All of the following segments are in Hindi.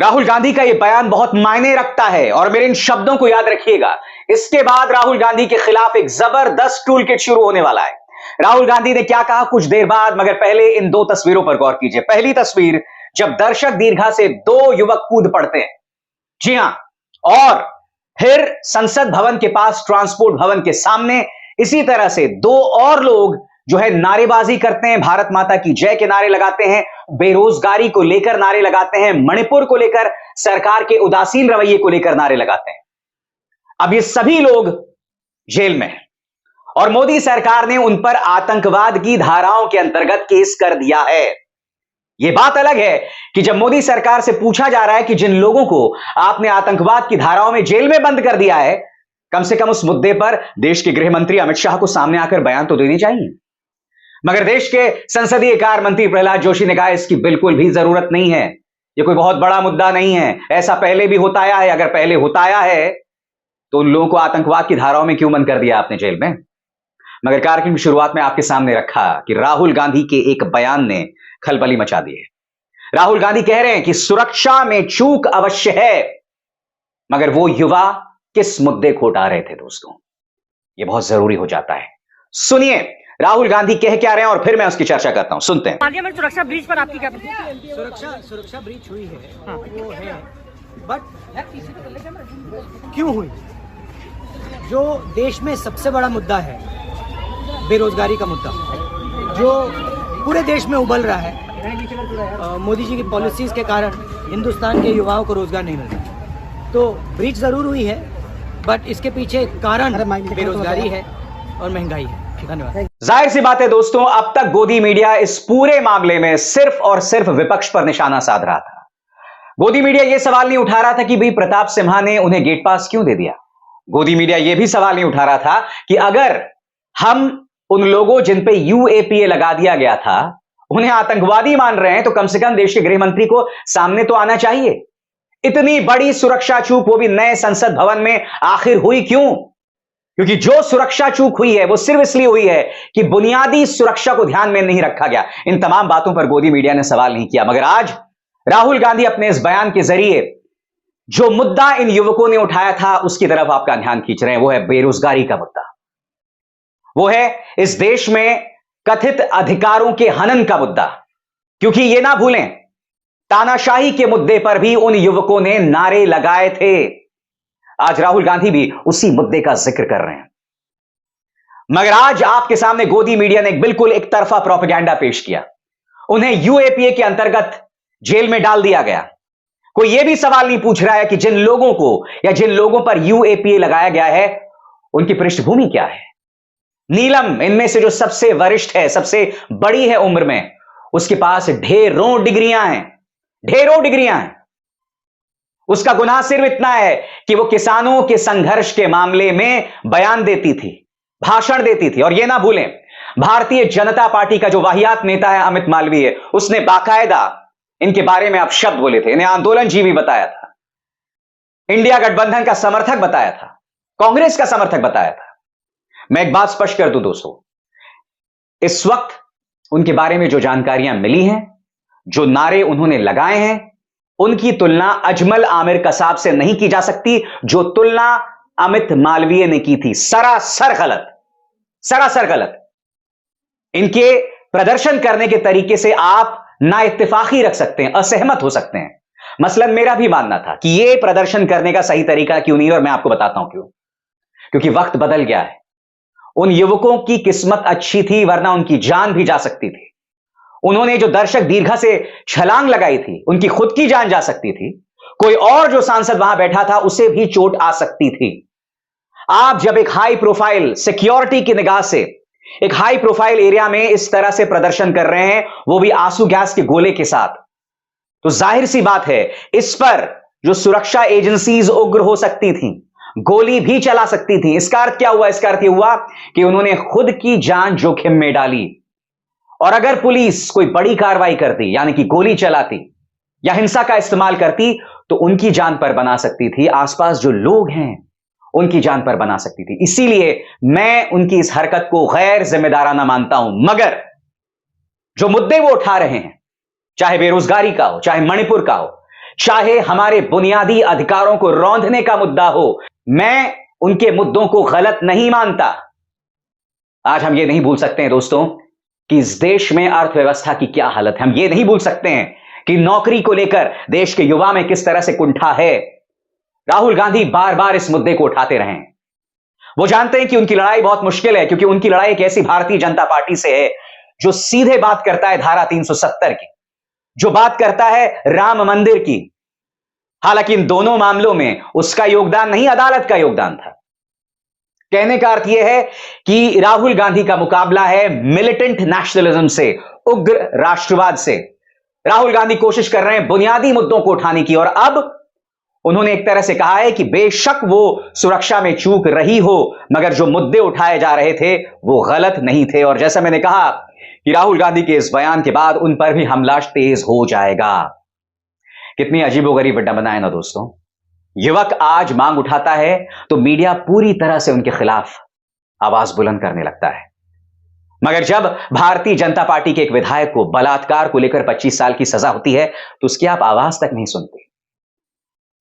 राहुल गांधी का यह बयान बहुत मायने रखता है और मेरे इन शब्दों को याद रखिएगा। इसके बाद राहुल गांधी के खिलाफ एक जबरदस्त टूल किट शुरू होने वाला है। राहुल गांधी ने क्या कहा कुछ देर बाद, मगर पहले इन दो तस्वीरों पर गौर कीजिए। पहली तस्वीर, जब दर्शक दीर्घा से दो युवक कूद पड़ते हैं, जी हां, और फिर संसद भवन के पास ट्रांसपोर्ट भवन के सामने इसी तरह से दो और लोग जो है नारेबाजी करते हैं, भारत माता की जय के नारे लगाते हैं, बेरोजगारी को लेकर नारे लगाते हैं, मणिपुर को लेकर, सरकार के उदासीन रवैये को लेकर नारे लगाते हैं। अब ये सभी लोग जेल में हैं और मोदी सरकार ने उन पर आतंकवाद की धाराओं के अंतर्गत केस कर दिया है। यह बात अलग है कि जब मोदी सरकार से पूछा जा रहा है कि जिन लोगों को आपने आतंकवाद की धाराओं में जेल में बंद कर दिया है, कम से कम उस मुद्दे पर देश के गृह मंत्री अमित शाह को सामने आकर बयान तो देनी चाहिए। मगर देश के संसदीय कार्य मंत्री प्रहलाद जोशी ने कहा इसकी बिल्कुल भी जरूरत नहीं है, यह कोई बहुत बड़ा मुद्दा नहीं है, ऐसा पहले भी होता आया है। अगर पहले होता आया है तो उन लोगों को आतंकवाद की धाराओं में क्यों बंद कर दिया आपने जेल में? मगर कार्यक्रम की शुरुआत में आपके सामने रखा कि राहुल गांधी के एक बयान ने खलबली मचा दी है। राहुल गांधी कह रहे हैं कि सुरक्षा में चूक अवश्य है, मगर वो युवा किस मुद्दे को उठा रहे थे दोस्तों, यह बहुत जरूरी हो जाता है। सुनिए राहुल गांधी कह क्या रहे हैं और फिर मैं उसकी चर्चा करता हूं, सुनते हैं। पार्लियामेंट सुरक्षा ब्रीच पर आपकी क्या प्रतिक्रिया? सुरक्षा ब्रीच हुई है, हाँ, वो है, बट क्यों हुई? जो देश में सबसे बड़ा मुद्दा है, बेरोजगारी का मुद्दा, जो पूरे देश में उबल रहा है, मोदी जी की पॉलिसीज के कारण हिंदुस्तान के युवाओं को रोजगार नहीं मिल रहा, तो ब्रीच जरूर हुई है, बट इसके पीछे कारण बेरोजगारी है और महंगाई है। धन्यवाद। जाहिर सी बात है दोस्तों, अब तक गोदी मीडिया इस पूरे मामले में सिर्फ और सिर्फ विपक्ष पर निशाना साध रहा था। गोदी मीडिया यह सवाल नहीं उठा रहा था कि भाई प्रताप सिम्हा ने उन्हें गेट पास क्यों दे दिया। गोदी मीडिया यह भी सवाल नहीं उठा रहा था कि अगर हम उन लोगों जिन पे यूएपीए लगा दिया गया था उन्हें आतंकवादी मान रहे हैं, तो कम से कम देश के गृह मंत्री को सामने तो आना चाहिए। इतनी बड़ी सुरक्षा चूक, वो भी नए संसद भवन में, आखिर हुई क्यों? क्योंकि जो सुरक्षा चूक हुई है वो सिर्फ इसलिए हुई है कि बुनियादी सुरक्षा को ध्यान में नहीं रखा गया। इन तमाम बातों पर गोदी मीडिया ने सवाल नहीं किया, मगर आज राहुल गांधी अपने इस बयान के जरिए जो मुद्दा इन युवकों ने उठाया था उसकी तरफ आपका ध्यान खींच रहे हैं। वो है बेरोजगारी का मुद्दा, वो है इस देश में कथित अधिकारों के हनन का मुद्दा। क्योंकि यह ना भूलें, तानाशाही के मुद्दे पर भी उन युवकों ने नारे लगाए थे। आज राहुल गांधी भी उसी मुद्दे का जिक्र कर रहे हैं, मगर आज आपके सामने गोदी मीडिया ने बिल्कुल एक तरफा प्रोपेगेंडा पेश किया। उन्हें यूएपीए के अंतर्गत जेल में डाल दिया गया। कोई यह भी सवाल नहीं पूछ रहा है कि जिन लोगों को या जिन लोगों पर यूएपीए लगाया गया है उनकी पृष्ठभूमि क्या है। नीलम इनमें से जो सबसे वरिष्ठ है, सबसे बड़ी है उम्र में, उसके पास ढेरों डिग्रियां हैं, ढेरों डिग्रियां हैं। उसका गुनाह सिर्फ इतना है कि वो किसानों के संघर्ष के मामले में बयान देती थी, भाषण देती थी। और यह ना भूलें, भारतीय जनता पार्टी का जो वाहियात नेता है अमित मालवीय, उसने बाकायदा इनके बारे में आप शब्द बोले थे, इन्हें आंदोलनजीवी बताया था, इंडिया गठबंधन का समर्थक बताया था, कांग्रेस का समर्थक बताया था। मैं एक बात स्पष्ट कर दूं दोस्तों, इस वक्त उनके बारे में जो जानकारियां मिली हैं, जो नारे उन्होंने लगाए हैं, उनकी तुलना अजमल आमिर कसाब से नहीं की जा सकती। जो तुलना अमित मालवीय ने की थी, सरासर गलत, सरासर गलत। इनके प्रदर्शन करने के तरीके से आप ना इत्तेफाकी रख सकते हैं, असहमत हो सकते हैं। मसलन मेरा भी मानना था कि यह प्रदर्शन करने का सही तरीका क्यों नहीं, और मैं आपको बताता हूं क्यों। क्योंकि वक्त बदल गया है। उन युवकों की किस्मत अच्छी थी, वरना उनकी जान भी जा सकती थी। उन्होंने जो दर्शक दीर्घा से छलांग लगाई थी, उनकी खुद की जान जा सकती थी। कोई और जो सांसद वहां बैठा था उसे भी चोट आ सकती थी। आप जब एक हाई प्रोफाइल सिक्योरिटी की निगाह से एक हाई प्रोफाइल एरिया में इस तरह से प्रदर्शन कर रहे हैं, वो भी आंसू गैस के गोले के साथ, तो जाहिर सी बात है इस पर जो सुरक्षा एजेंसीज उग्र हो सकती थी, गोली भी चला सकती थी। इसका अर्थ क्या हुआ? इसका अर्थ यह हुआ कि उन्होंने खुद की जान जोखिम में डाली। और अगर पुलिस कोई बड़ी कार्रवाई करती, यानी कि गोली चलाती या हिंसा का इस्तेमाल करती, तो उनकी जान पर बना सकती थी, आसपास जो लोग हैं उनकी जान पर बना सकती थी। इसीलिए मैं उनकी इस हरकत को गैर जिम्मेदाराना मानता हूं। मगर जो मुद्दे वो उठा रहे हैं, चाहे बेरोजगारी का हो, चाहे मणिपुर का हो, चाहे हमारे बुनियादी अधिकारों को रौंदने का मुद्दा हो, मैं उनके मुद्दों को गलत नहीं मानता। आज हम ये नहीं भूल सकते हैं दोस्तों कि इस देश में अर्थव्यवस्था की क्या हालत है। हम ये नहीं भूल सकते हैं कि नौकरी को लेकर देश के युवा में किस तरह से कुंठा है। राहुल गांधी बार बार इस मुद्दे को उठाते रहे हैं। वो जानते हैं कि उनकी लड़ाई बहुत मुश्किल है, क्योंकि उनकी लड़ाई एक ऐसी भारतीय जनता पार्टी से है जो सीधे बात करता है धारा 370 की, जो बात करता है राम मंदिर की। हालांकि इन दोनों मामलों में उसका योगदान नहीं, अदालत का योगदान था। कहने का अर्थ यह है कि राहुल गांधी का मुकाबला है मिलिटेंट नेशनलिज्म से, उग्र राष्ट्रवाद से। राहुल गांधी कोशिश कर रहे हैं बुनियादी मुद्दों को उठाने की, और अब उन्होंने एक तरह से कहा है कि बेशक वो सुरक्षा में चूक रही हो, मगर जो मुद्दे उठाए जा रहे थे वो गलत नहीं थे। और जैसा मैंने कहा कि राहुल गांधी के इस बयान के बाद उन पर भी हमला तेज हो जाएगा। कितनी अजीबोगरीब विडंबना है ना दोस्तों। युवक आज मांग उठाता है तो मीडिया पूरी तरह से उनके खिलाफ आवाज बुलंद करने लगता है, मगर जब भारतीय जनता पार्टी के एक विधायक को बलात्कार को लेकर 25 साल की सजा होती है तो उसकी आप आवाज तक नहीं सुनते।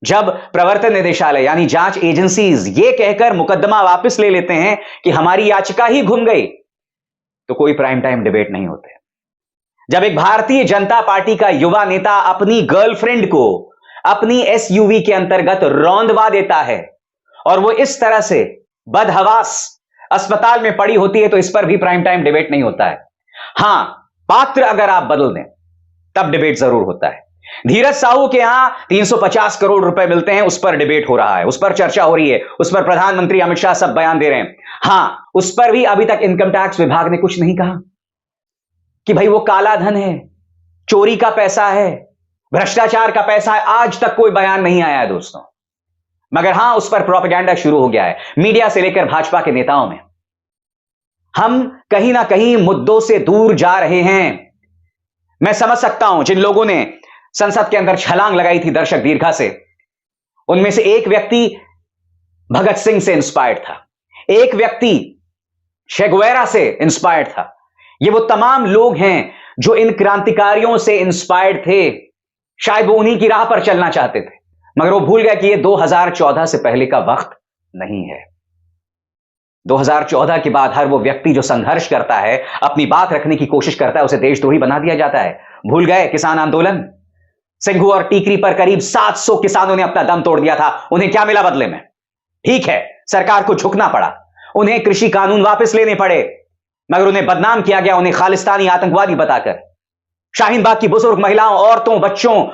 जब प्रवर्तन निदेशालय यानी जांच एजेंसीज ये कहकर मुकदमा वापस ले लेते हैं कि हमारी याचिका ही घुम गई, तो कोई प्राइम टाइम डिबेट नहीं होते। जब एक भारतीय जनता पार्टी का युवा नेता अपनी गर्लफ्रेंड को अपनी एसयूवी के अंतर्गत रौंदवा देता है और वो इस तरह से बदहवास अस्पताल में पड़ी होती है, तो इस पर भी प्राइम टाइम डिबेट नहीं होता है। हां, पात्र अगर आप बदल दें तब डिबेट जरूर होता है। धीरज साहू के यहां 350 करोड़ रुपए मिलते हैं, उस पर डिबेट हो रहा है, उस पर चर्चा हो रही है, उस पर प्रधानमंत्री अमित शाह सब बयान दे रहे हैं। हां, उस पर भी अभी तक इनकम टैक्स विभाग ने कुछ नहीं कहा कि भाई वो काला धन है, चोरी का पैसा है, भ्रष्टाचार का पैसा है। आज तक कोई बयान नहीं आया है दोस्तों। मगर हां, उस पर प्रोपेगेंडा शुरू हो गया है मीडिया से लेकर भाजपा के नेताओं में। हम कहीं ना कहीं मुद्दों से दूर जा रहे हैं। मैं समझ सकता हूं जिन लोगों ने संसद के अंदर छलांग लगाई थी दर्शक दीर्घा से, उनमें से एक व्यक्ति भगत सिंह से इंस्पायर्ड था, एक व्यक्ति शेगुवेरा से इंस्पायर्ड था। ये वो तमाम लोग हैं जो इन क्रांतिकारियों से इंस्पायर्ड थे। शायद वो उन्हीं की राह पर चलना चाहते थे, मगर वो भूल गया कि ये 2014 से पहले का वक्त नहीं है। 2014 के बाद हर वो व्यक्ति जो संघर्ष करता है, अपनी बात रखने की कोशिश करता है, उसे देशद्रोही बना दिया जाता है। भूल गए किसान आंदोलन? सिंघू और टीकरी पर करीब 700 किसानों ने अपना दम तोड़ दिया था। उन्हें क्या मिला बदले में? ठीक है, सरकार को झुकना पड़ा, उन्हें कृषि कानून वापस लेने पड़े, मगर उन्हें बदनाम किया गया, उन्हें खालिस्तानी आतंकवादी बताकर। शाहीन बाग की बुजुर्ग महिलाओं, औरतों, बच्चों